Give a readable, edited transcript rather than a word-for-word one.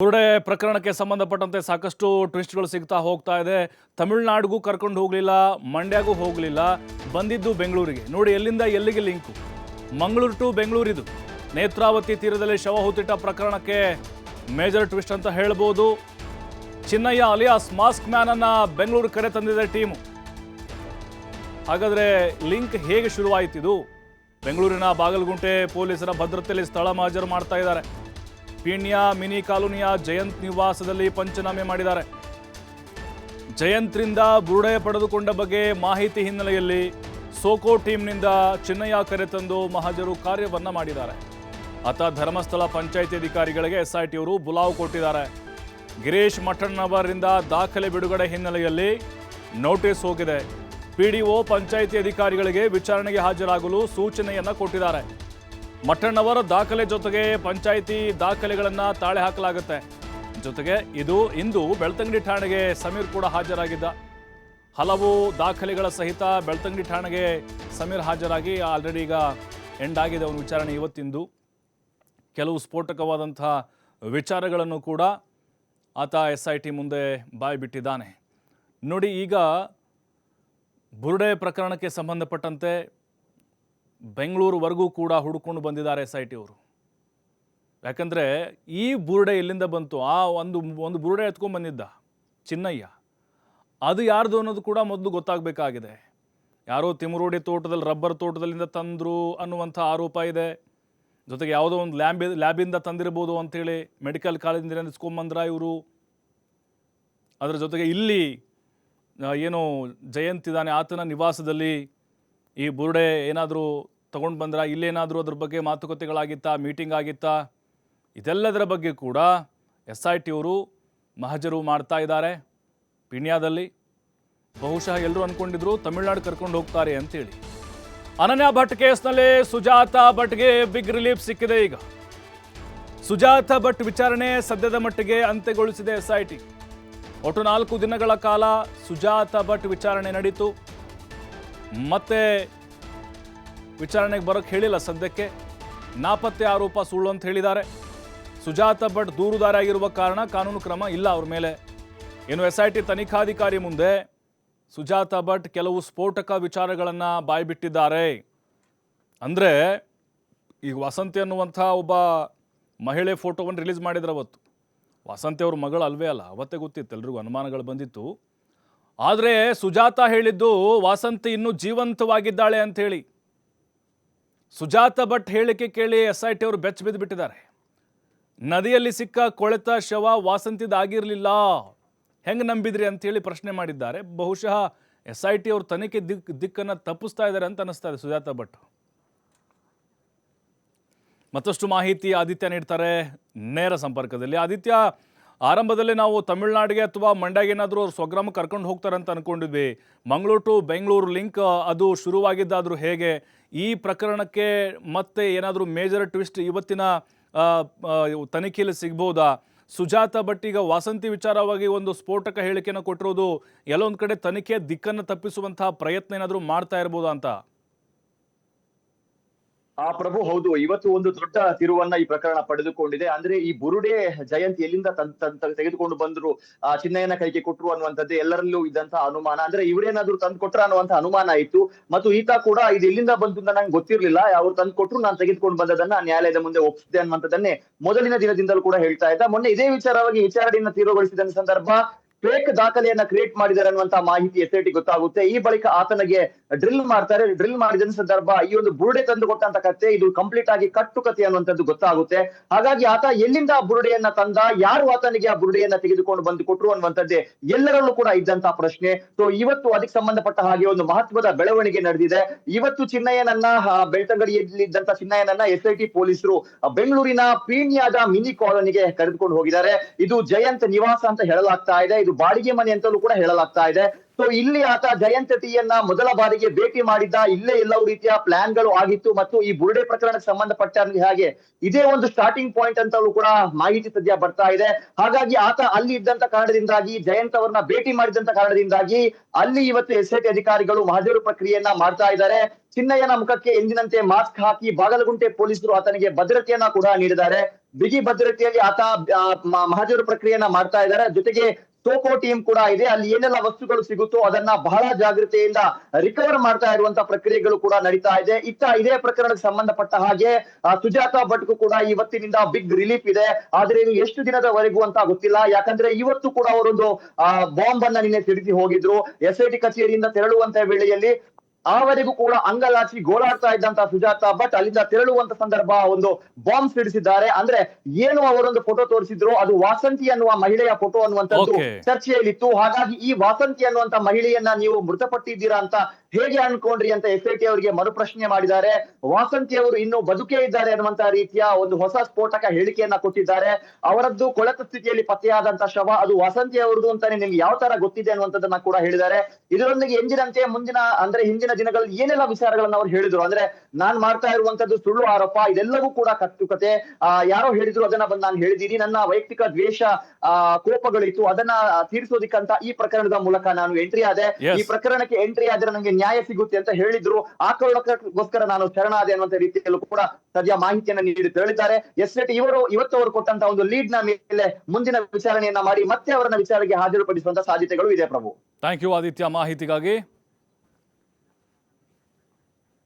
ಬುರುಡೆ ಪ್ರಕರಣಕ್ಕೆ ಸಂಬಂಧಪಟ್ಟಂತೆ ಸಾಕಷ್ಟು ಟ್ವಿಸ್ಟ್ಗಳು ಸಿಗ್ತಾ ಹೋಗ್ತಾ ಇದೆ. ತಮಿಳುನಾಡಿಗೂ ಕರ್ಕೊಂಡು ಹೋಗಲಿಲ್ಲ, ಮಂಡ್ಯಗೂ ಹೋಗಲಿಲ್ಲ, ಬಂದಿದ್ದು ಬೆಂಗಳೂರಿಗೆ. ನೋಡಿ ಎಲ್ಲಿಂದ ಎಲ್ಲಿಗೆ ಲಿಂಕು. ಮಂಗಳೂರು ಟು ಬೆಂಗಳೂರಿದು. ನೇತ್ರಾವತಿ ತೀರದಲ್ಲಿ ಶವ ಹೂತಿಟ್ಟ ಪ್ರಕರಣಕ್ಕೆ ಮೇಜರ್ ಟ್ವಿಸ್ಟ್ ಅಂತ ಹೇಳ್ಬೋದು. ಚಿನ್ನಯ್ಯ ಅಲಿಯಾಸ್ ಮಾಸ್ಕ್ ಮ್ಯಾನ್ ಅನ್ನ ಬೆಂಗಳೂರು ಕರೆ ತಂದಿದೆ ಟೀಮು. ಹಾಗಾದ್ರೆ ಲಿಂಕ್ ಹೇಗೆ ಶುರುವಾಯಿತಿದು? ಬೆಂಗಳೂರಿನ ಬಾಗಲಗುಂಟೆ ಪೊಲೀಸರ ಭದ್ರತೆಯಲ್ಲಿ ಸ್ಥಳ ಮಹಜರು ಮಾಡ್ತಾ ಇದ್ದಾರೆ. ಪೀಣ್ಯ ಮಿನಿ ಕಾಲೋನಿಯ ಜಯಂತ್ ನಿವಾಸದಲ್ಲಿ ಪಂಚನಾಮೆ ಮಾಡಿದ್ದಾರೆ. ಜಯಂತ್ರಿಂದ ಬುರುಡೆ ಪಡೆದುಕೊಂಡ ಬಗ್ಗೆ ಮಾಹಿತಿ ಹಿನ್ನೆಲೆಯಲ್ಲಿ ಸೋಕೋ ಟೀಮ್ನಿಂದ ಚಿನ್ನಯ್ಯ ಕರೆತಂದು ಮಹಜರು ಕಾರ್ಯವನ್ನ ಮಾಡಿದ್ದಾರೆ. ಆತ ಧರ್ಮಸ್ಥಳ ಪಂಚಾಯಿತಿ ಅಧಿಕಾರಿಗಳಿಗೆ ಎಸ್ಐಟಿಯವರು ಬುಲಾವ್ ಕೊಟ್ಟಿದ್ದಾರೆ. ಗಿರೀಶ್ ಮಠಣ್ಣವರಿಂದ ದಾಖಲೆ ಬಿಡುಗಡೆ ಹಿನ್ನೆಲೆಯಲ್ಲಿ ನೋಟಿಸ್ ಹೋಗಿದೆ. ಪಿಡಿಒ ಪಂಚಾಯಿತಿ ಅಧಿಕಾರಿಗಳಿಗೆ ವಿಚಾರಣೆಗೆ ಹಾಜರಾಗಲು ಸೂಚನೆಯನ್ನ ಕೊಟ್ಟಿದ್ದಾರೆ. ಮಠಣ್ಣವರ ದಾಖಲೆ ಜೊತೆಗೆ ಪಂಚಾಯಿತಿ ದಾಖಲೆಗಳನ್ನ ತಾಳೆ ಹಾಕಲಾಗುತ್ತೆ. ಜೊತೆಗೆ ಇಂದು ಬೆಳ್ತಂಗಡಿ ಠಾಣೆಗೆ ಸಮೀರ್ ಕೂಡ ಹಾಜರಾಗಿದ್ದ. ಹಲವು ದಾಖಲೆಗಳ ಸಹಿತ ಬೆಳ್ತಂಗಡಿ ಠಾಣೆಗೆ ಸಮೀರ್ ಹಾಜರಾಗಿ ಆಲ್ರೆಡಿ ಈಗ ಎಂಡ್ ಆಗಿದೆ ಅವನ ವಿಚಾರಣೆ ಇವತ್ತಿಂದು. ಕೆಲವು ಸ್ಫೋಟಕವಾದಂತಹ ವಿಚಾರಗಳನ್ನು ಕೂಡ ಆತ SIT ಮುಂದೆ ಬಾಯಿ ಬಿಟ್ಟಿದ್ದಾನೆ. ನೋಡಿ, ಈಗ ಬುರುಡೆ ಪ್ರಕರಣಕ್ಕೆ ಸಂಬಂಧಪಟ್ಟಂತೆ ಬೆಂಗಳೂರುವರೆಗೂ ಕೂಡ ಹುಡುಕೊಂಡು ಬಂದಿದ್ದಾರೆ SIT ಅವರು. ಯಾಕಂದರೆ ಈ ಬುರುಡೆ ಎಲ್ಲಿಂದ ಬಂತು? ಒಂದು ಬುರುಡೆ ಎತ್ಕೊಂಡು ಬಂದಿದ್ದ ಚಿನ್ನಯ್ಯ, ಅದು ಯಾರ್ದು ಅನ್ನೋದು ಕೂಡ ಮೊದಲು ಗೊತ್ತಾಗಬೇಕಾಗಿದೆ. ಯಾರೋ ತಿಮರೋಡಿ ತೋಟದಲ್ಲಿ ರಬ್ಬರ್ ತೋಟದಲ್ಲಿಂದ ತಂದರು ಅನ್ನುವಂಥ ಆರೋಪ ಇದೆ. ಜೊತೆಗೆ ಯಾವುದೋ ಒಂದು ಲ್ಯಾಬಿಂದ ತಂದಿರ್ಬೋದು ಅಂಥೇಳಿ ಮೆಡಿಕಲ್ ಕಾಲೇಜಿಂದ ನೆನೆಸ್ಕೊಂಬಂದ್ರ ಇವರು. ಅದರ ಜೊತೆಗೆ ಇಲ್ಲಿ ಏನು ಜಯಂತ್ ಇದ್ದಾನೆ ಆತನ ನಿವಾಸದಲ್ಲಿ ಈ ಬುರುಡೆ ಏನಾದರೂ ತೊಗೊಂಡು ಬಂದ್ರ, ಇಲ್ಲೇನಾದರೂ ಅದ್ರ ಬಗ್ಗೆ ಮಾತುಕತೆಗಳಾಗಿತ್ತಾ, ಮೀಟಿಂಗ್ ಆಗಿತ್ತಾ, ಇದೆಲ್ಲದರ ಬಗ್ಗೆ ಕೂಡ SIT ಅವರು ಮಹಜರು ಮಾಡ್ತಾ ಇದ್ದಾರೆ. ಪೀಣ್ಯದಲ್ಲಿ ಬಹುಶಃ ಎಲ್ಲರೂ ಅಂದ್ಕೊಂಡಿದ್ರು ತಮಿಳುನಾಡು ಕರ್ಕೊಂಡು ಹೋಗ್ತಾರೆ ಅಂತೇಳಿ. ಅನನ್ಯ ಭಟ್ ಕೇಸ್ನಲ್ಲಿ ಸುಜಾತಾ ಭಟ್ಗೆ ಬಿಗ್ ರಿಲೀಫ್ ಸಿಕ್ಕಿದೆ. ಈಗ ಸುಜಾತಾ ಭಟ್ ವಿಚಾರಣೆ ಸದ್ಯದ ಮಟ್ಟಿಗೆ ಅಂತ್ಯಗೊಳಿಸಿದೆ SIT. ಒಟ್ಟು 4 ದಿನಗಳ ಕಾಲ ಸುಜಾತಾ ಭಟ್ ವಿಚಾರಣೆ ನಡೀತು. ಮತ್ತೆ ವಿಚಾರಣೆಗೆ ಬರೋಕ್ಕೆ ಹೇಳಿಲ್ಲ ಸದ್ಯಕ್ಕೆ. ನಾಪತ್ತೆ ಆರೋಪ ಸುಳ್ಳು ಅಂತ ಹೇಳಿದ್ದಾರೆ. ಸುಜಾತಾ ಭಟ್ ದೂರುದಾರಿಯಾಗಿರುವ ಕಾರಣ ಕಾನೂನು ಕ್ರಮ ಇಲ್ಲ ಅವ್ರ ಮೇಲೆ. ಏನು SIT ತನಿಖಾಧಿಕಾರಿ ಮುಂದೆ ಸುಜಾತಾ ಭಟ್ ಕೆಲವು ಸ್ಫೋಟಕ ವಿಚಾರಗಳನ್ನು ಬಾಯ್ಬಿಟ್ಟಿದ್ದಾರೆ. ಅಂದರೆ ಈಗ ವಸಂತಿ ಅನ್ನುವಂಥ ಒಬ್ಬ ಮಹಿಳೆ ಫೋಟೋವನ್ನು ರಿಲೀಸ್ ಮಾಡಿದ್ರೆ ಅವತ್ತು. ವಸಂತಿ ಅವ್ರ ಮಗಳು ಅಲ್ವೇ ಅಲ್ಲ, ಅವತ್ತೇ ಗೊತ್ತಿತ್ತು, ಎಲ್ರಿಗೂ ಅನುಮಾನಗಳು ಬಂದಿತ್ತು. ಆದರೆ ಸುಜಾತಾ ಹೇಳಿದ್ದು ವಾಸಂತಿ ಇನ್ನೂ ಜೀವಂತವಾಗಿದ್ದಾಳೆ ಅಂಥೇಳಿ. ಸುಜಾತಾ ಭಟ್ ಹೇಳಿಕೆ ಕೇಳಿ SIT ಅವರು ಬೆಚ್ಚ ಬಿದ್ದು ಬಿಟ್ಟಿದ್ದಾರೆ. ನದಿಯಲ್ಲಿ ಸಿಕ್ಕ ಕೊಳೆತ ಶವ ವಾಸಂತಿದಾಗಿರಲಿಲ್ಲ, ಹೆಂಗೆ ನಂಬಿದ್ರಿ ಅಂಥೇಳಿ ಪ್ರಶ್ನೆ ಮಾಡಿದ್ದಾರೆ. ಬಹುಶಃ SIT ಅವರು ತನಿಖೆ ದಿಕ್ಕನ್ನು ತಪ್ಪಿಸ್ತಾ ಇದ್ದಾರೆ ಅಂತ ಅನ್ನಿಸ್ತಾ ಇದೆ ಸುಜಾತಾ ಭಟ್. ಮತ್ತಷ್ಟು ಮಾಹಿತಿ ಆದಿತ್ಯ ನೀಡ್ತಾರೆ ನೇರ ಸಂಪರ್ಕದಲ್ಲಿ. ಆದಿತ್ಯ, ಆರಂಭದಲ್ಲಿ ನಾವು ತಮಿಳುನಾಡಿಗೆ ಅಥವಾ ಮಂಡ್ಯಗೆ ಏನಾದರೂ ಸ್ವಗ್ರಾಮ ಕರ್ಕೊಂಡು ಹೋಗ್ತಾರೆ ಅಂತ ಅಂದ್ಕೊಂಡಿದ್ವಿ. ಮಂಗಳೂರು ಟು ಬೆಂಗಳೂರು ಲಿಂಕ್ ಅದು ಶುರುವಾಗಿದ್ದಾದರೂ ಹೇಗೆ? ಈ ಪ್ರಕರಣಕ್ಕೆ ಮತ್ತೆ ಏನಾದರೂ ಮೇಜರ್ ಟ್ವಿಸ್ಟ್ ಇವತ್ತಿನ ತನಿಖೆಯಲ್ಲಿ ಸಿಗ್ಬೋದಾ? ಸುಜಾತಾ ಭಟ್ ಈಗ ವಾಸಂತಿ ವಿಚಾರವಾಗಿ ಒಂದು ಸ್ಫೋಟಕ ಹೇಳಿಕೆಯನ್ನು ಕೊಟ್ಟಿರೋದು ಎಲ್ಲೊಂದು ಕಡೆ ತನಿಖೆ ದಿಕ್ಕನ್ನು ತಪ್ಪಿಸುವಂತಹ ಪ್ರಯತ್ನ ಏನಾದರೂ ಮಾಡ್ತಾ ಇರ್ಬೋದಾ ಅಂತ? ಪ್ರಭು, ಹೌದು. ಇವತ್ತು ಒಂದು ದೊಡ್ಡ ತಿರುವನ್ನ ಈ ಪ್ರಕರಣ ಪಡೆದುಕೊಂಡಿದೆ. ಅಂದ್ರೆ ಈ ಬುರುಡೆ ಜಯಂತ್ ಎಲ್ಲಿಂದ ತೆಗೆದುಕೊಂಡು ಬಂದ್ರು, ಚಿನ್ನಯ್ಯನ ಕೈಗೆ ಕೊಟ್ರು ಅನ್ನುವಂಥದ್ದು ಎಲ್ಲರಲ್ಲೂ ಇದ್ದಂತಹ ಅನುಮಾನ. ಅಂದ್ರೆ ಇವರೇನಾದ್ರೂ ತಂದು ಕೊಟ್ರ ಅನ್ನುವಂತ ಅನುಮಾನ ಇತ್ತು. ಮತ್ತು ಈತ ಕೂಡ ಇದು ಎಲ್ಲಿಂದ ಬಂತು ಅಂತ ನಂಗೆ ಗೊತ್ತಿರ್ಲಿಲ್ಲ, ಅವ್ರು ತಂದು ಕೊಟ್ರು, ನಾನು ತೆಗೆದುಕೊಂಡು ಬಂದದನ್ನ ನ್ಯಾಯಾಲಯದ ಮುಂದೆ ಒಪ್ಪಿಸಿದೆ ಅನ್ನುವಂಥದ್ದನ್ನೇ ಮೊದಲಿನ ದಿನದಿಂದಲೂ ಕೂಡ ಹೇಳ್ತಾ ಇದ್ದ. ಮೊನ್ನೆ ಇದೇ ವಿಚಾರವಾಗಿ ವಿಚಾರಣೆಯನ್ನ ತೀವ್ರಗೊಳಿಸಿದ ಸಂದರ್ಭ ಫೇಕ್ ದಾಖಲೆಯನ್ನ ಕ್ರಿಯೇಟ್ ಮಾಡಿದ್ದಾರೆ ಅನ್ನುವಂತ ಮಾಹಿತಿ SIT ಗೊತ್ತಾಗುತ್ತೆ. ಈ ಬಳಿಕ ಆತನಿಗೆ ಡ್ರಿಲ್ ಮಾಡ್ತಾರೆ. ಡ್ರಿಲ್ ಮಾಡಿದ ಸಂದರ್ಭ ಈ ಒಂದು ಬುರುಡೆ ತಂದು ಕೊಟ್ಟಂತ ಕತೆ ಇದು ಕಂಪ್ಲೀಟ್ ಆಗಿ ಕಟ್ಟು ಕತೆ ಅನ್ನುವಂಥದ್ದು ಗೊತ್ತಾಗುತ್ತೆ. ಹಾಗಾಗಿ ಆತ ಎಲ್ಲಿಂದ ಬುರುಡೆಯನ್ನ ತಂದ, ಯಾರು ಆತನಿಗೆ ಆ ಬುರುಡೆಯನ್ನ ತೆಗೆದುಕೊಂಡು ಬಂದು ಕೊಟ್ರು ಅನ್ನುವಂಥದ್ದೇ ಎಲ್ಲರಲ್ಲೂ ಕೂಡ ಇದ್ದಂತ ಪ್ರಶ್ನೆ. ಸೊ ಇವತ್ತು ಅದಕ್ಕೆ ಸಂಬಂಧಪಟ್ಟ ಹಾಗೆ ಒಂದು ಮಹತ್ವದ ಬೆಳವಣಿಗೆ ನಡೆದಿದೆ. ಇವತ್ತು ಚಿನ್ನಯ್ಯನನ್ನ, ಬೆಳ್ತಂಗಡಿಯಲ್ಲಿ ಇದ್ದಂತ ಚಿನ್ನಯ್ಯನನ್ನ SIT ಪೊಲೀಸರು ಬೆಂಗಳೂರಿನ ಪೀಣ್ಯದ ಮಿನಿ ಕಾಲೋನಿಗೆ ಕರೆದುಕೊಂಡು ಹೋಗಿದ್ದಾರೆ. ಇದು ಜಯಂತ್ ನಿವಾಸ ಅಂತ ಹೇಳಲಾಗ್ತಾ ಇದೆ. ಇದು ಬಾಡಿಗೆ ಮನೆ ಅಂತಲೂ ಕೂಡ ಹೇಳಲಾಗ್ತಾ ಇದೆ. ಸೊ ಇಲ್ಲಿ ಆತ ಜಯಂತ್ ಟಿಯನ್ನ ಮೊದಲ ಬಾರಿಗೆ ಭೇಟಿ ಮಾಡಿದ್ದ, ಇಲ್ಲೇ ಎಲ್ಲವೂ ರೀತಿಯ ಪ್ಲಾನ್ ಗಳು ಆಗಿತ್ತು ಮತ್ತು ಈ ಬುರುಡೆ ಪ್ರಕರಣಕ್ಕೆ ಸಂಬಂಧಪಟ್ಟ ಹಾಗೆ ಇದೇ ಒಂದು ಸ್ಟಾರ್ಟಿಂಗ್ ಪಾಯಿಂಟ್ ಅಂತಲೂ ಕೂಡ ಮಾಹಿತಿ ಸದ್ಯ ಬರ್ತಾ ಇದೆ. ಹಾಗಾಗಿ ಆತ ಅಲ್ಲಿ ಇದ್ದಂತ ಕಾರಣದಿಂದಾಗಿ, ಜಯಂತ್ ಅವರನ್ನ ಭೇಟಿ ಮಾಡಿದಂತ ಕಾರಣದಿಂದಾಗಿ ಅಲ್ಲಿ ಇವತ್ತು ಎಸ್ಐಟಿ ಅಧಿಕಾರಿಗಳು ಮಹಜರು ಪ್ರಕ್ರಿಯೆಯನ್ನ ಮಾಡ್ತಾ ಇದ್ದಾರೆ. ಚಿನ್ನಯ್ಯನ ಮುಖಕ್ಕೆ ಎಂದಿನಂತೆ ಮಾಸ್ಕ್ ಹಾಕಿ ಬಾಗಲಗುಂಟೆ ಪೊಲೀಸರು ಆತನಿಗೆ ಭದ್ರತೆಯನ್ನ ಕೂಡ ನೀಡಿದ್ದಾರೆ. ಬಿಗಿ ಭದ್ರತೆಯಲ್ಲಿ ಆತ ಮಹಜರು ಪ್ರಕ್ರಿಯೆಯನ್ನ ಮಾಡ್ತಾ ಇದ್ದಾರೆ. ಜೊತೆಗೆ ಸೋಕೋ ಟೀಮ್ ಕೂಡ ಇದೆ. ಅಲ್ಲಿ ಏನೆಲ್ಲ ವಸ್ತುಗಳು ಸಿಗುತ್ತೋ ಅದನ್ನ ಬಹಳ ಜಾಗೃತೆಯಿಂದ ರಿಕವರ್ ಮಾಡ್ತಾ ಇರುವಂತ ಪ್ರಕ್ರಿಯೆಗಳು ಕೂಡ ನಡೀತಾ ಇದೆ. ಇದೇ ಪ್ರಕರಣಕ್ಕೆ ಸಂಬಂಧಪಟ್ಟ ಹಾಗೆ ಸುಜಾತಾ ಭಟ್ಗೂ ಕೂಡ ಇವತ್ತಿನಿಂದ ಬಿಗ್ ರಿಲೀಫ್ ಇದೆ. ಆದ್ರೆ ಇದು ಎಷ್ಟು ದಿನದವರೆಗೂ ಅಂತ ಗೊತ್ತಿಲ್ಲ. ಯಾಕಂದ್ರೆ ಇವತ್ತು ಕೂಡ ಅವರೊಂದು ಬಾಂಬ್ ಅನ್ನ ನಿನ್ನೆ ಸಿಡಿಸಿ ಹೋಗಿದ್ರು. ಎಸ್ಐಟಿ ಕಚೇರಿಯಿಂದ ತೆರಳುವಂತ ವೇಳೆಯಲ್ಲಿ ಆವರೆಗೂ ಕೂಡ ಅಂಗಲಾಚಿ ಗೋಳಾಡ್ತಾ ಇದ್ದಂತ ಸುಜಾತಾ ಭಟ್ ಅಲ್ಲಿಂದ ತೆರಳುವಂತ ಸಂದರ್ಭ ಒಂದು ಬಾಂಬ್ ಸಿಡಿಸಿದ್ದಾರೆ. ಅಂದ್ರೆ ಏನು ಅವರೊಂದು ಫೋಟೋ ತೋರಿಸಿದ್ರು, ಅದು ವಾಸಂತಿ ಅನ್ನುವ ಮಹಿಳೆಯ ಫೋಟೋ ಅನ್ನುವಂಥದ್ದು ಚರ್ಚೆಯಲ್ಲಿತ್ತು. ಹಾಗಾಗಿ ಈ ವಾಸಂತಿ ಅನ್ನುವಂತ ಮಹಿಳೆಯನ್ನ ನೀವು ಮೃತಪಟ್ಟಿದ್ದೀರಾ ಅಂತ ಹೇಗೆ ಅನ್ಕೊಂಡ್ರಿ ಅಂತ ಎಸ್ಐಟಿ ಅವರಿಗೆ ಮರುಪ್ರಶ್ನೆ ಮಾಡಿದ್ದಾರೆ. ವಾಸಂತಿ ಅವರು ಇನ್ನೂ ಬದುಕೇ ಇದ್ದಾರೆ ಅನ್ನುವಂತ ರೀತಿಯ ಒಂದು ಹೊಸ ಸ್ಫೋಟಕ ಹೇಳಿಕೆಯನ್ನ ಕೊಟ್ಟಿದ್ದಾರೆ. ಅವರದ್ದು ಕೊಳೆತ ಸ್ಥಿತಿಯಲ್ಲಿ ಪತ್ತೆಯಾದಂತ ಶವ ಅದು ವಾಸಂತಿ ಅವರದು ಅಂತಾನೆ ನಿಮ್ಗೆ ಯಾವ ತರ ಗೊತ್ತಿದೆ ಅನ್ನುವಂಥದ್ದನ್ನ ಕೂಡ ಹೇಳಿದ್ದಾರೆ. ಇದರೊಂದಿಗೆ ಎಂದಿನಂತೆ ಹಿಂದಿನ ದಿನಗಳಲ್ಲಿ ಏನೆಲ್ಲ ವಿಚಾರಗಳನ್ನ ಅವ್ರು ಹೇಳಿದ್ರು ಅಂದ್ರೆ, ನಾನ್ ಮಾಡ್ತಾ ಇರುವಂತದ್ದು ಸುಳ್ಳು ಆರೋಪ, ಇದೆಲ್ಲವೂ ಕೂಡ ಕಟ್ಟುಕತೆ, ಯಾರೋ ಹೇಳಿದ್ರು ಅದನ್ನ ಬಂದು ನಾನು ಹೇಳಿದೀನಿ, ನನ್ನ ವೈಯಕ್ತಿಕ ದ್ವೇಷ ಕೋಪಗಳಿತ್ತು, ಅದನ್ನ ತೀರಿಸೋದಿಕ್ಕಂತ ಈ ಪ್ರಕರಣದ ಮೂಲಕ ನಾನು ಎಂಟ್ರಿ ಆದೆ. ಈ ಪ್ರಕರಣಕ್ಕೆ ಎಂಟ್ರಿ ಆದ್ರೆ ನನಗೆ ನ್ಯಾಯ ಸಿಗುತ್ತೆ ಅಂತ ಹೇಳಿದ್ರು. ಆ ಕಾರಣಕ್ಕೋಸ್ಕರ ನಾನು ಶರಣಾದೆ ಅನ್ನುವಂತ ರೀತಿಯಲ್ಲೂ ಕೂಡ ಸದ್ಯ ಮಾಹಿತಿಯನ್ನ ನೀಡಿ ಹೇಳಿದ್ದಾರೆ. ಎಸ್ಐಟಿ ಇವತ್ತು ಅವರು ಕೊಟ್ಟಂತ ಒಂದು ಲೀಡ್ ನ ಮೇಲೆ ಮುಂದಿನ ವಿಚಾರಣೆಯನ್ನ ಮಾಡಿ ಮತ್ತೆ ಅವರನ್ನ ವಿಚಾರಣೆಗೆ ಹಾಜರುಪಡಿಸುವಂತ ಸಾಧ್ಯತೆಗಳು ಇದೆ. ಪ್ರಭು, ಥ್ಯಾಂಕ್ ಯು ಆದಿತ್ಯ ಮಾಹಿತಿಗಾಗಿ.